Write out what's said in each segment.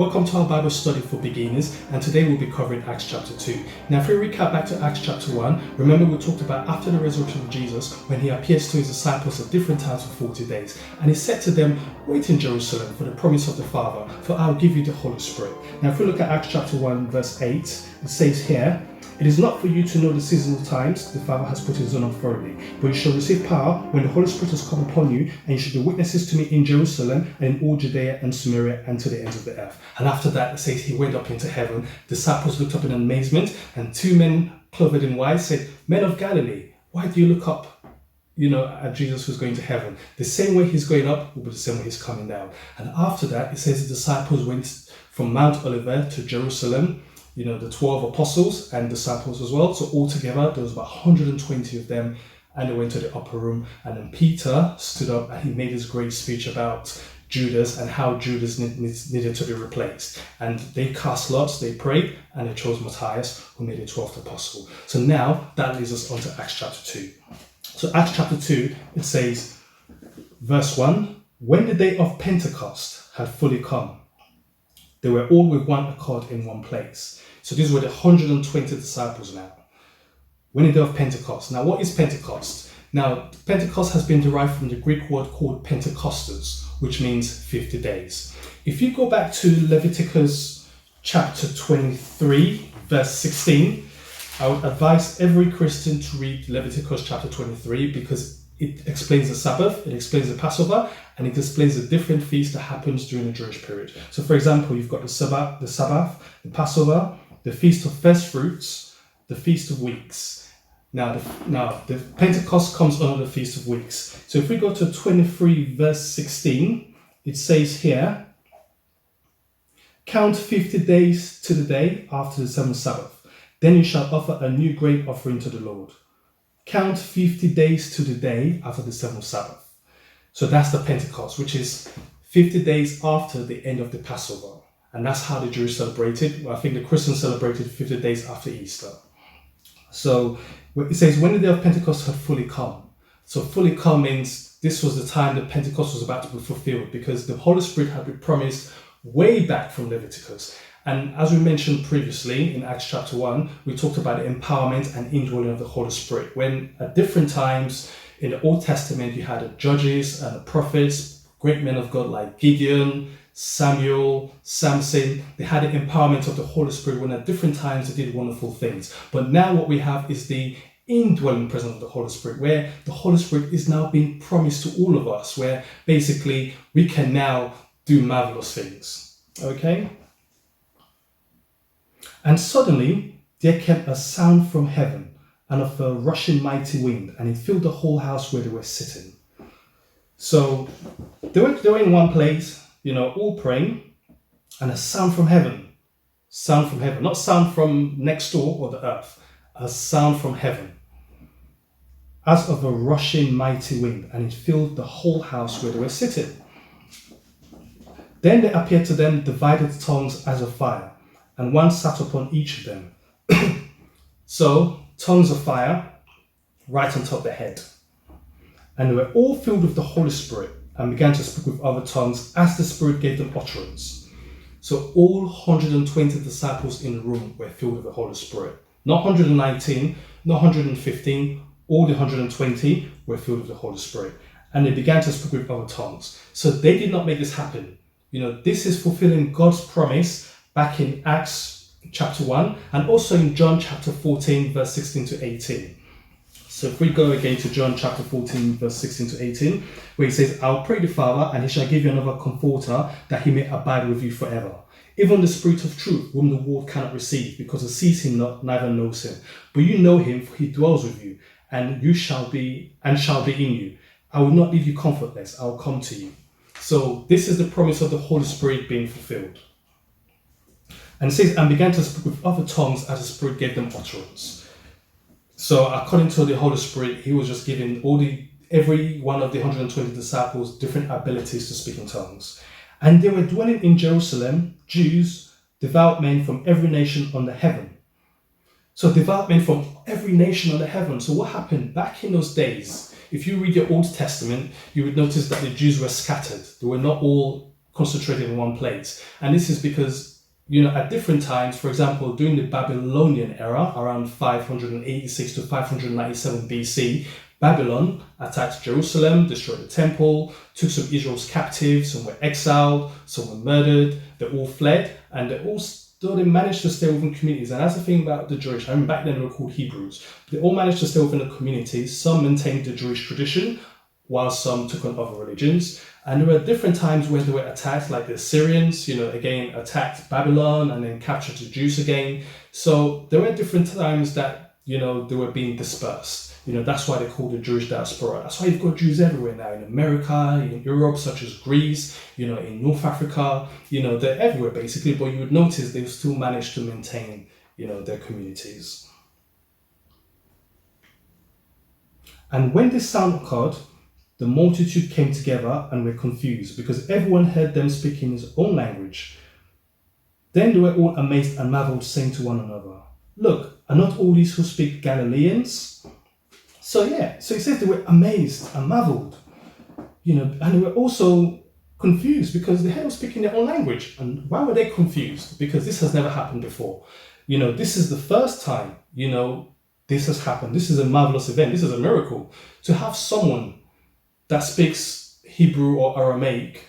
Welcome to our Bible study for beginners, and today we'll be covering Acts chapter 2. Now, if we recap back to Acts chapter 1, remember we talked about after the resurrection of Jesus, when he appears to his disciples at different times for 40 days, and he said to them, wait in Jerusalem for the promise of the Father, for I will give you the Holy Spirit. Now, if we look at Acts chapter 1, verse 8, it says here, it is not for you to know the seasons of times the Father has put his own authority, but you shall receive power when the Holy Spirit has come upon you, and you shall be witnesses to me in Jerusalem and in all Judea and Samaria and to the ends of the earth. And after that, it says he went up into heaven. Disciples looked up in amazement, and two men clothed in white said, Men of Galilee, why do you look up, at Jesus who's going to heaven? The same way he's going up will be the same way he's coming down. And after that, it says the disciples went from Mount Olivet to Jerusalem, the 12 apostles and disciples as well. So altogether, there was about 120 of them, and they went to the upper room. And then Peter stood up and he made his great speech about Judas and how Judas needed to be replaced. And they cast lots, they prayed, and they chose Matthias, who made the 12th apostle. So now that leads us on to Acts chapter 2. So Acts chapter 2, it says, verse 1, when the day of Pentecost had fully come, they were all with one accord in one place. So these were the 120 disciples now. When the day of Pentecost. Now, what is Pentecost? Now, Pentecost has been derived from the Greek word called Pentecostes, which means 50 days. If you go back to Leviticus chapter 23, verse 16, I would advise every Christian to read Leviticus chapter 23 because it explains the Sabbath, it explains the Passover, and it explains the different feasts that happens during the Jewish period. So, for example, you've got the Sabbath, the Passover, the Feast of First Fruits, the Feast of Weeks. Now, the Pentecost comes under the Feast of Weeks. So, if we go to 23, verse 16, it says here, count 50 days to the day after the seventh Sabbath. Then you shall offer a new grain offering to the Lord. Count 50 days to the day after the seventh Sabbath. So that's the Pentecost, which is 50 days after the end of the Passover. And that's how the Jews celebrated. Well, I think the Christians celebrated 50 days after Easter. So it says, when the day of Pentecost had fully come. So fully come means this was the time that Pentecost was about to be fulfilled, because the Holy Spirit had been promised way back from Leviticus. And as we mentioned previously in Acts chapter 1, we talked about the empowerment and indwelling of the Holy Spirit. When at different times in the Old Testament, you had the judges and the prophets, great men of God like Gideon, Samuel, Samson. They had the empowerment of the Holy Spirit when at different times they did wonderful things. But now what we have is the indwelling presence of the Holy Spirit, where the Holy Spirit is now being promised to all of us, where basically we can now do marvelous things. Okay? And suddenly there came a sound from heaven, and of a rushing mighty wind, and it filled the whole house where they were sitting. So they were in one place, all praying, and a sound from heaven, not sound from next door or the earth, a sound from heaven, as of a rushing mighty wind, and it filled the whole house where they were sitting. Then there appeared to them divided tongues as of fire, and one sat upon each of them. So, tongues of fire right on top of their head. And they were all filled with the Holy Spirit and began to speak with other tongues as the Spirit gave them utterance. So all 120 disciples in the room were filled with the Holy Spirit. Not 119, not 115, all the 120 were filled with the Holy Spirit. And they began to speak with other tongues. So they did not make this happen. This is fulfilling God's promise back in Acts chapter 1 and also in John chapter 14 verse 16 to 18. So if we go again to John chapter 14 verse 16 to 18, where he says, I'll pray the Father, and he shall give you another comforter, that he may abide with you forever. Even the Spirit of truth, whom the world cannot receive, because it sees him not, neither knows him. But you know him, for he dwells with you, and shall be in you. I will not leave you comfortless, I will come to you. So this is the promise of the Holy Spirit being fulfilled. And it says, and began to speak with other tongues as the Spirit gave them utterance. So according to the Holy Spirit, he was just giving every one of the 120 disciples different abilities to speak in tongues. And they were dwelling in Jerusalem, Jews, devout men from every nation under heaven. So devout men from every nation under heaven. So what happened back in those days? If you read your Old Testament, you would notice that the Jews were scattered. They were not all concentrated in one place. And this is because, at different times, for example, during the Babylonian era, around 586 to 597 BC, Babylon attacked Jerusalem, destroyed the temple, took some Israel's captives, some were exiled, some were murdered, they all fled, and they managed to stay within communities. And that's the thing about the Jewish. I mean, back then they were called Hebrews. They all managed to stay within the communities. Some maintained the Jewish tradition, while some took on other religions. And there were different times where they were attacked, like the Syrians, again, attacked Babylon and then captured the Jews again. So there were different times that, they were being dispersed. That's why they call the Jewish diaspora. That's why you've got Jews everywhere now, in America, in Europe, such as Greece, in North Africa, they're everywhere basically, but you would notice they've still managed to maintain, their communities. And when this sound occurred, the multitude came together and were confused because everyone heard them speaking his own language. Then they were all amazed and marveled, saying to one another, "Look, are not all these who speak Galileans?" So it says they were amazed and marveled, and they were also confused because they heard them speaking their own language. And why were they confused? Because this has never happened before. This is the first time, this has happened. This is a marvelous event. This is a miracle to have someone that speaks Hebrew or Aramaic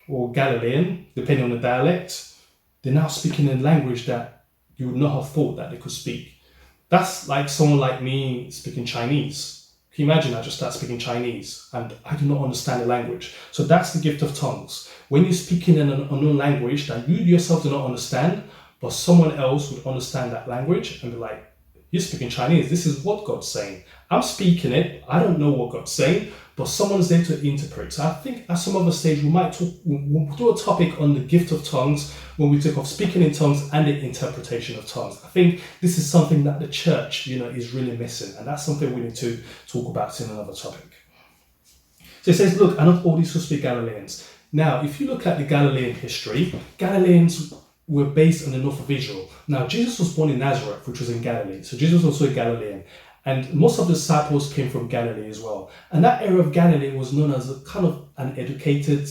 or Galilean, depending on the dialect. They're now speaking a language that you would not have thought that they could speak. That's like someone like me speaking Chinese. Can you imagine I just start speaking Chinese and I do not understand the language? So that's the gift of tongues. When you're speaking in an unknown language that you yourself do not understand, but someone else would understand that language and be like, "You're speaking Chinese. This is what God's saying. I'm speaking it. I don't know what God's saying, but someone's there to interpret." So I think at some other stage we'll do a topic on the gift of tongues when we talk of speaking in tongues and the interpretation of tongues. I think this is something that the church, is really missing, and that's something we need to talk about in another topic. So it says, "Look, are not all these who speak Galileans?" Now, if you look at the Galilean history, Galileans were based on the north of Israel. Now, Jesus was born in Nazareth, which was in Galilee. So Jesus was also a Galilean. And most of the disciples came from Galilee as well. And that area of Galilee was known as a kind of an educated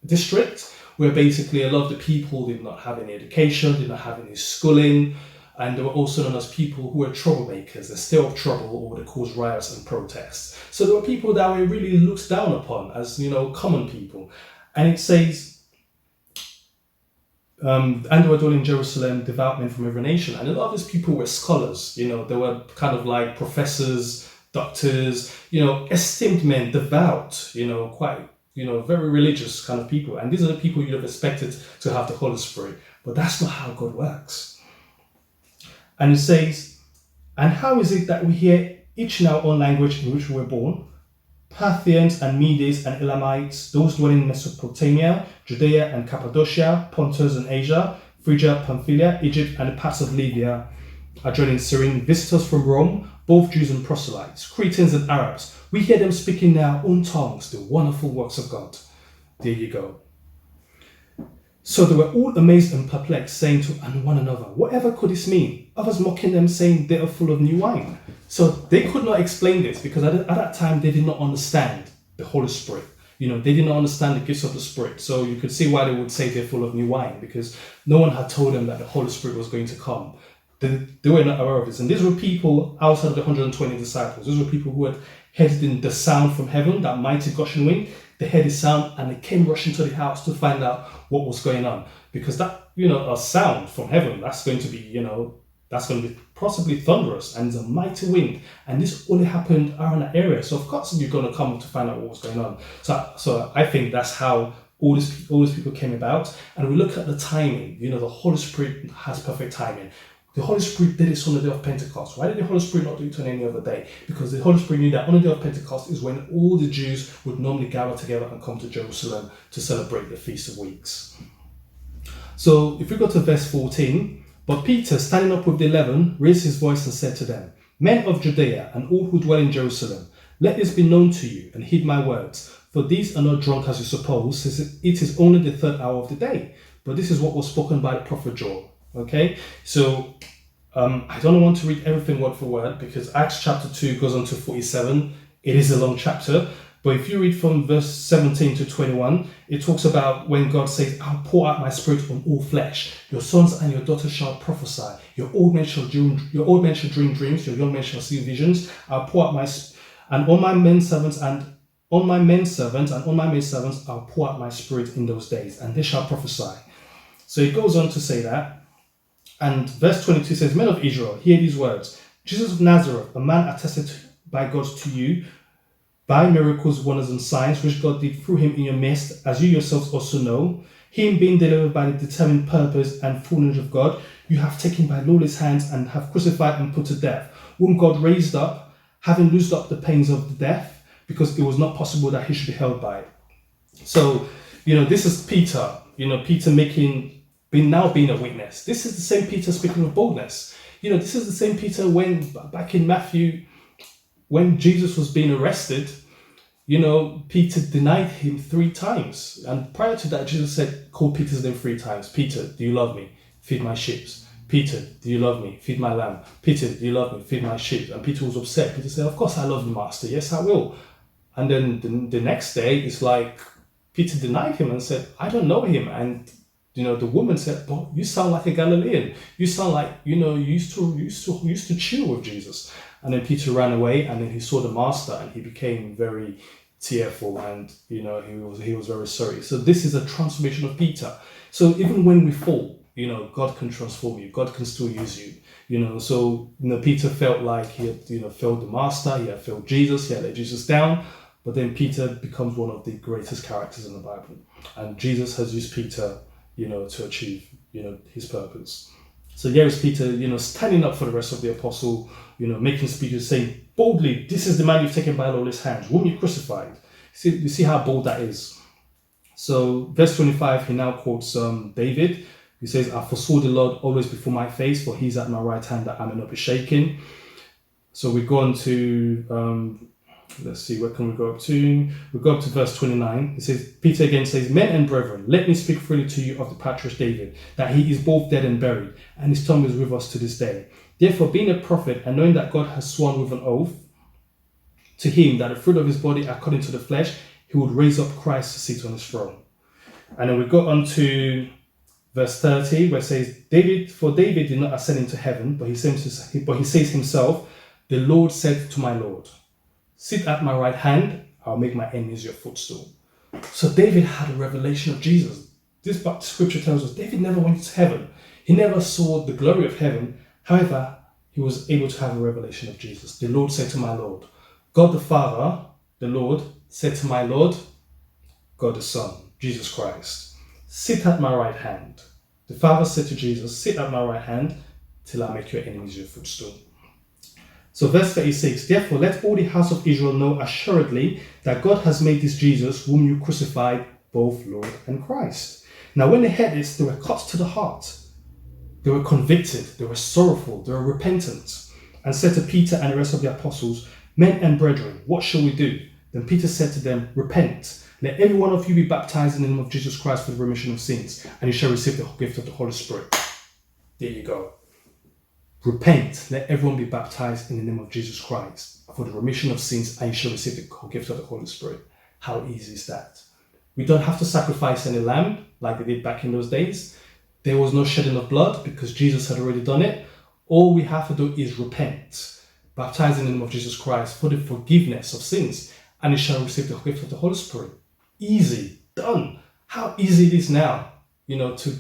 district, where basically a lot of the people did not have any education, did not have any schooling, and they were also known as people who were troublemakers. They stir up trouble or they cause riots and protests. So there were people that were really looked down upon as, common people. And it says, and they were dwelling in Jerusalem, devout men from every nation. And a lot of these people were scholars, they were kind of like professors, doctors, esteemed men, devout, quite, very religious kind of people. And these are the people you'd have expected to have the Holy Spirit. But that's not how God works. And it says, "And how is it that we hear each in our own language in which we were born? Parthians and Medes and Elamites, those dwelling in Mesopotamia, Judea and Cappadocia, Pontus and Asia, Phrygia, Pamphylia, Egypt and the parts of Libya, adjoining Cyrene, visitors from Rome, both Jews and proselytes, Cretans and Arabs. We hear them speaking in our own tongues, the wonderful works of God." There you go. So they were all amazed and perplexed, saying to one another, "Whatever could this mean?" Others mocking them, saying they are full of new wine. So they could not explain this because at that time they did not understand the Holy Spirit. They did not understand the gifts of the Spirit. So you could see why they would say they're full of new wine, because no one had told them that the Holy Spirit was going to come. They were not aware of this. And these were people outside of the 120 disciples. These were people who had heard the sound from heaven, that mighty gushing wind. They heard the sound and they came rushing to the house to find out what was going on. Because that, a sound from heaven, that's going to be, that's going to be possibly thunderous, and it's a mighty wind. And this only happened around that area. So of course you're going to come to find out what was going on. So I think that's how all these people came about. And we look at the timing. The Holy Spirit has perfect timing. The Holy Spirit did this on the day of Pentecost. Why did the Holy Spirit not do it on any other day? Because the Holy Spirit knew that on the day of Pentecost is when all the Jews would normally gather together and come to Jerusalem to celebrate the Feast of Weeks. So if we go to verse 14, "But Peter, standing up with the 11, raised his voice and said to them, 'Men of Judea and all who dwell in Jerusalem, let this be known to you and heed my words. For these are not drunk as you suppose, since it is only the third hour of the day. But this is what was spoken by the prophet Joel.'" Okay, so I don't want to read everything word for word because Acts chapter 2 goes on to 47. It is a long chapter, But if you read from verse 17 to 21, it talks about when God says, I'll pour out my spirit on all flesh. Your sons and your daughters shall prophesy. Your old men shall dream dreams. Your young men shall see visions. I'll pour out and on my men servants and on my men servants and on my maid servants, I'll pour out my spirit in those days, and they shall prophesy. So it goes on to say that. And verse 22 says, Men of Israel, hear these words. Jesus of Nazareth, a man attested by God to you, by miracles, wonders, and signs, which God did through him in your midst, as you yourselves also know, him being delivered by the determined purpose and full knowledge of God, you have taken by lawless hands and have crucified and put to death, whom God raised up, having loosed up the pains of the death, because it was not possible that he should be held by it. So, this is Peter, Peter being a witness. This is the same Peter speaking of boldness. This is the same Peter when, back in Matthew, when Jesus was being arrested, Peter denied him 3 times. And prior to that, Jesus called Peter's name 3 times. Peter, do you love me? Feed my sheep. Peter, do you love me? Feed my lamb. Peter, do you love me? Feed my sheep. And Peter was upset. Peter said, of course I love you, Master. Yes, I will. And then the next day, it's like Peter denied him and said, I don't know him. And the woman said, "Well, you sound like a Galilean. You sound like you used to chill with Jesus." And then Peter ran away, and then he saw the master, and he became very tearful, and he was very sorry. So this is a transformation of Peter. So even when we fall, God can transform you. God can still use you. So Peter felt like he had failed the master, he had failed Jesus, he had let Jesus down. But then Peter becomes one of the greatest characters in the Bible, and Jesus has used Peter to achieve, his purpose. So here is Peter, standing up for the rest of the apostle, making speeches, saying boldly, this is the man you've taken by lawless hands, whom you crucified. You see how bold that is. So verse 25, he now quotes David. He says, I foresaw the Lord always before my face, for he's at my right hand that I may not be shaken. So we go on to, let's see, where can we go up to? We go up to verse 29. It says, Peter again says, Men and brethren, let me speak freely to you of the patriarch David, that he is both dead and buried, and his tomb is with us to this day. Therefore, being a prophet, and knowing that God has sworn with an oath to him that the fruit of his body, according to the flesh, he would raise up Christ to sit on his throne. And then we go on to verse 30, where it says, David did not ascend into heaven, but he says himself, the Lord said to my Lord, sit at my right hand, I'll make my enemies your footstool. So David had a revelation of Jesus. This scripture tells us David never went to heaven. He never saw the glory of heaven. However, he was able to have a revelation of Jesus. The Lord said to my Lord. God the Father, the Lord, said to my Lord, God the Son, Jesus Christ, sit at my right hand. The Father said to Jesus, sit at my right hand till I make your enemies your footstool. So verse 36, therefore let all the house of Israel know assuredly that God has made this Jesus, whom you crucified, both Lord and Christ. Now when they heard this, they were cut to the heart. They were convicted, they were sorrowful, they were repentant, and said to Peter and the rest of the apostles, Men and brethren, what shall we do? Then Peter said to them, Repent, let every one of you be baptized in the name of Jesus Christ for the remission of sins, and you shall receive the gift of the Holy Spirit. There you go. Repent, let everyone be baptized in the name of Jesus Christ for the remission of sins, and you shall receive the gift of the Holy Spirit. How easy is that? We don't have to sacrifice any lamb like they did back in those days. There was no shedding of blood because Jesus had already done it. All we have to do is repent, baptize in the name of Jesus Christ for the forgiveness of sins, and you shall receive the gift of the Holy Spirit. Easy, done. How easy it is now, to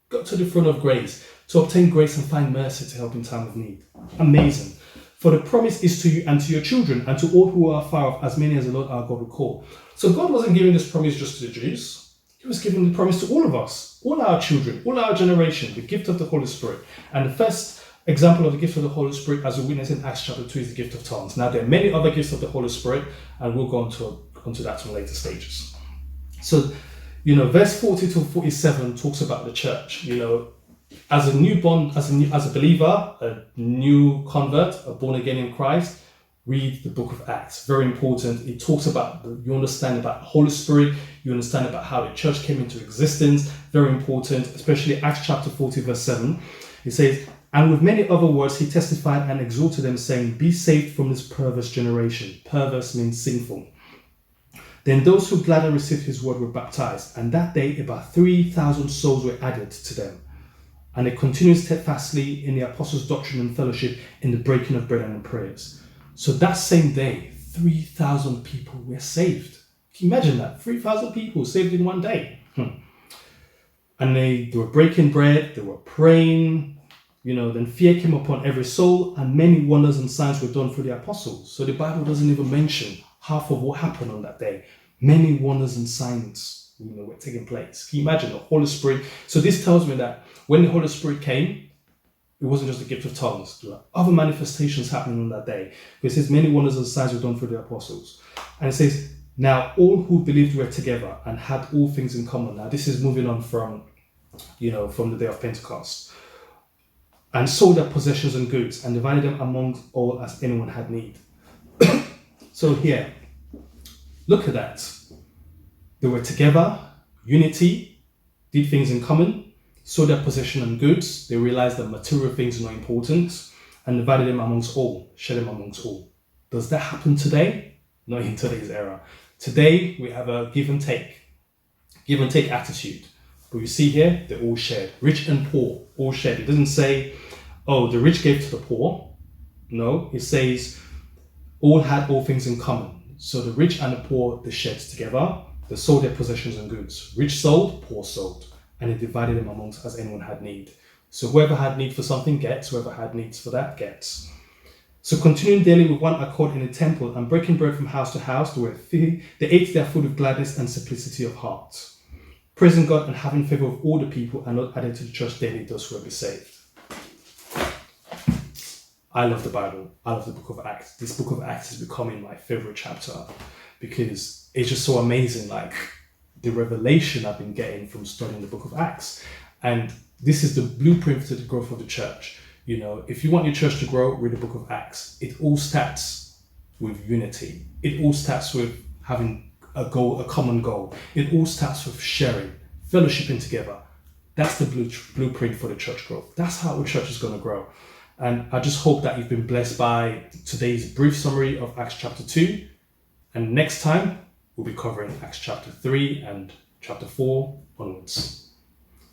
go to the throne of grace, to obtain grace and find mercy to help in time of need. Amazing. For the promise is to you and to your children and to all who are far off, as many as the Lord our God will call. So God wasn't giving this promise just to the Jews. He was giving the promise to all of us, all our children, all our generation, the gift of the Holy Spirit. And the first example of the gift of the Holy Spirit, as we witness in Acts chapter 2, is the gift of tongues. Now, there are many other gifts of the Holy Spirit, and we'll go onto that in later stages. So, verse 40 to 47 talks about the church. As a newborn, as a believer, a new convert, a born again in Christ, read the book of Acts. Very important. It talks about, you understand about the Holy Spirit, you understand about how the church came into existence. Very important, especially Acts chapter 40, verse 7. It says, and with many other words he testified and exhorted them, saying, Be saved from this perverse generation. Perverse means sinful. Then those who gladly received his word were baptized, and that day about 3,000 souls were added to them. And they continued steadfastly in the apostles' doctrine and fellowship, in the breaking of bread and in prayers. So that same day, 3,000 people were saved. Can you imagine that? 3,000 people saved in one day. And they were breaking bread, they were praying, then fear came upon every soul, and many wonders and signs were done through the apostles. So the Bible doesn't even mention half of what happened on that day. Many wonders and signs, were taking place. Can you imagine the Holy Spirit? So this tells me that when the Holy Spirit came, it wasn't just the gift of tongues. There were other manifestations happening on that day. It says many wonders and signs were done through the apostles. And it says, now all who believed were together and had all things in common. Now this is moving on from the day of Pentecost. And sold their possessions and goods and divided them among all as anyone had need. So here, look at that. They were together, unity, did things in common, sold their possession and goods. They realized that material things are not important and divided them amongst all, shared them amongst all. Does that happen today? Not in today's era. Today, we have a give and take attitude. But you see here, they're all shared. Rich and poor, all shared. It doesn't say, the rich gave to the poor. No, it says, all had all things in common. So the rich and the poor, they shared together. They sold their possessions and goods. Rich sold, poor sold. And they divided them amongst as anyone had need. So whoever had need for something gets, whoever had needs for that gets. So continuing daily with one accord in the temple and breaking bread from house to house, they ate their food with gladness and simplicity of heart, praising God and having favor of all the people, and not added to the church daily those who will be saved. I love the Bible. I love the book of Acts. This book of Acts is becoming my favorite chapter because it's just so amazing, like the revelation I've been getting from studying the book of Acts. And this is the blueprint to the growth of the church. If you want your church to grow, read the book of Acts. It all starts with unity. It all starts with having a goal, a common goal. It all starts with sharing, fellowshipping together. That's the blueprint for the church growth. That's how the church is going to grow. And I just hope that you've been blessed by today's brief summary of Acts chapter 2. And next time, we'll be covering Acts chapter 3 and chapter 4 onwards.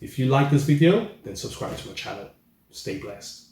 If you like this video, then subscribe to my channel. Stay blessed.